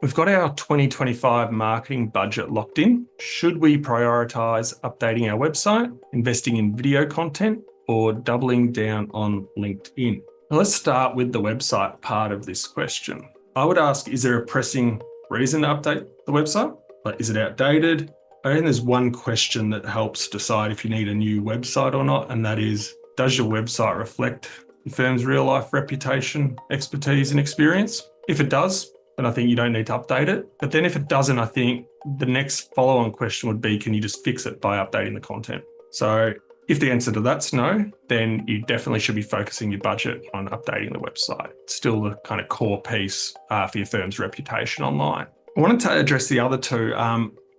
We've got our 2025 marketing budget locked in. Should we prioritize updating our website, investing in video content, or doubling down on LinkedIn? Now let's start with the website part of this question. I would ask, is there a pressing reason to update the website? Like, is it outdated? I think there's one question that helps decide if you need a new website or not, and that is, does your website reflect your firm's real life reputation, expertise, and experience? If it does, then I think you don't need to update it. But then if it doesn't, I think the next follow-on question would be, can you just fix it by updating the content? So if the answer to that's no, then you definitely should be focusing your budget on updating the website. It's still the kind of core piece for your firm's reputation online. I wanted to address the other two,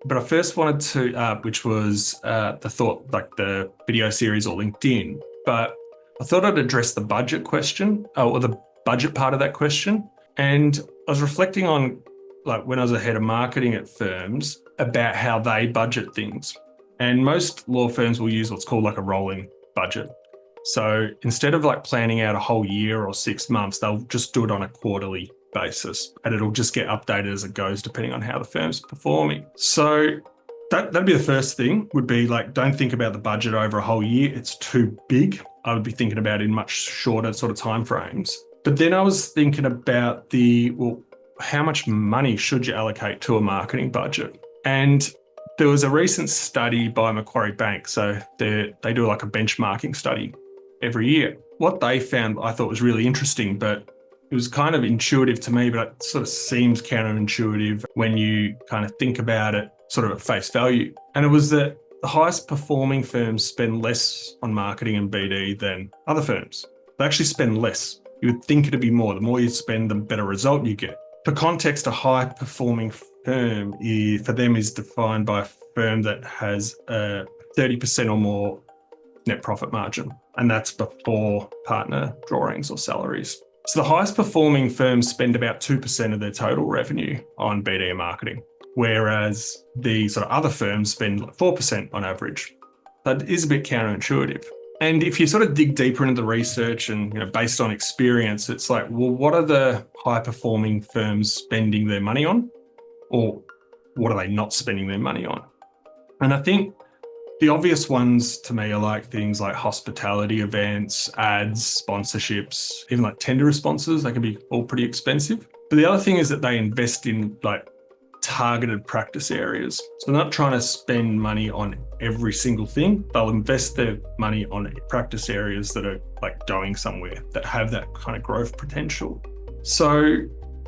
but I first wanted to, which was the thought, like the video series or LinkedIn. But I thought I'd address the budget question, or the budget part of that question. And I was reflecting on, like, when I was a head of marketing at firms, about how they budget things. And most law firms will use what's called like a rolling budget. So instead of like planning out a whole year or 6 months, they'll just do it on a quarterly basis, and it'll just get updated as it goes, depending on how the firm's performing. So that'd be the first thing, would be like, don't think about the budget over a whole year. It's too big. I would be thinking about it in much shorter sort of timeframes. But then I was thinking about how much money should you allocate to a marketing budget? And there was a recent study by Macquarie Bank. So they do like a benchmarking study every year. What they found I thought was really interesting, but it was kind of intuitive to me, but it sort of seems counterintuitive when you kind of think about it sort of at face value. And it was that the highest performing firms spend less on marketing and BD than other firms. They actually spend less. You would think it'd be more. The more you spend, the better result you get. For context, a high-performing firm, for them, is defined by a firm that has a 30% or more net profit margin, and that's before partner drawings or salaries. So the highest-performing firms spend about 2% of their total revenue on BD and marketing, whereas the sort of other firms spend like 4% on average. That is a bit counterintuitive. And if you sort of dig deeper into the research and, based on experience, it's like, well, what are the high-performing firms spending their money on? Or what are they not spending their money on? And I think the obvious ones to me are like things like hospitality events, ads, sponsorships, even like tender responses. They can be all pretty expensive. But the other thing is that they invest in like targeted practice areas. So they're not trying to spend money on every single thing. They'll invest their money on practice areas that are like going somewhere, that have that kind of growth potential. So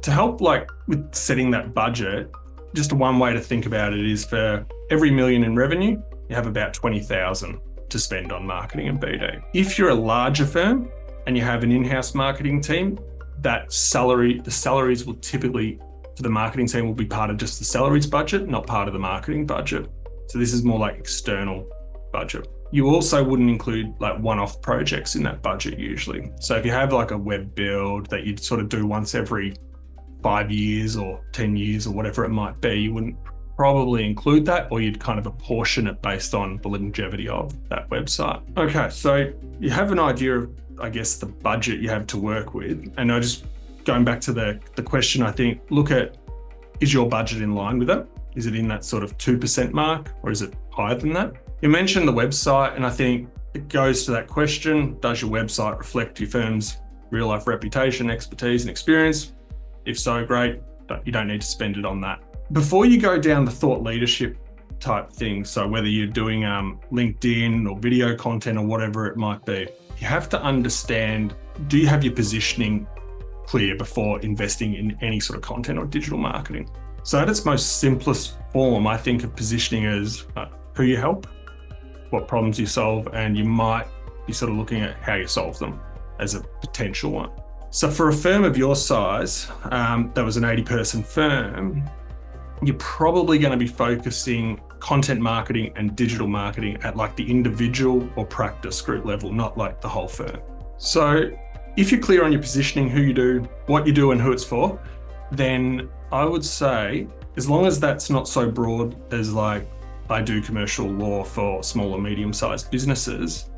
to help like with setting that budget, just one way to think about it is, for every $1 million in revenue, you have about 20,000 to spend on marketing and BD. If you're a larger firm and you have an in-house marketing team, the salaries will typically, for the marketing team, will be part of just the salaries budget, not part of the marketing budget. So this is more like external budget. You also wouldn't include like one-off projects in that budget usually. So if you have like a web build that you'd sort of do once every 5 years or 10 years or whatever it might be, you wouldn't probably include that, or you'd kind of apportion it based on the longevity of that website. Okay, so you have an idea of, I guess, the budget you have to work with. And I just, going back to the question, I think, look at, is your budget in line with that? Is it in that sort of 2% mark, or is it higher than that? You mentioned the website, and I think it goes to that question, does your website reflect your firm's real life reputation, expertise, and experience? If so, great, but you don't need to spend it on that. Before you go down the thought leadership type thing, so whether you're doing LinkedIn or video content or whatever it might be, you have to understand, do you have your positioning clear before investing in any sort of content or digital marketing? So at its most simplest form, I think of positioning as who you help, what problems you solve, and you might be sort of looking at how you solve them as a potential one. So for a firm of your size, that was an 80-person firm, you're probably going to be focusing content marketing and digital marketing at like the individual or practice group level, not like the whole firm. So if you're clear on your positioning, who you do, what you do, and who it's for, then I would say, as long as that's not so broad as like, I do commercial law for small or medium-sized businesses,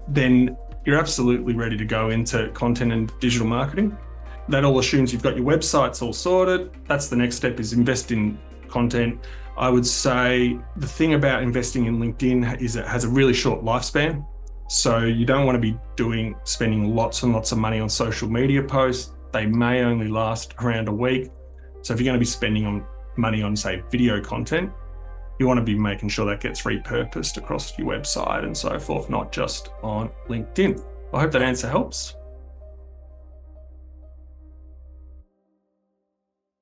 then you're absolutely ready to go into content and digital marketing. That all assumes you've got your websites all sorted. That's the next step, is invest in content. I would say the thing about investing in LinkedIn is it has a really short lifespan. So you don't want to be spending lots and lots of money on social media posts. They may only last around a week. So if you're going to be spending money on, say, video content, you want to be making sure that gets repurposed across your website and so forth, not just on LinkedIn. I hope that answer helps.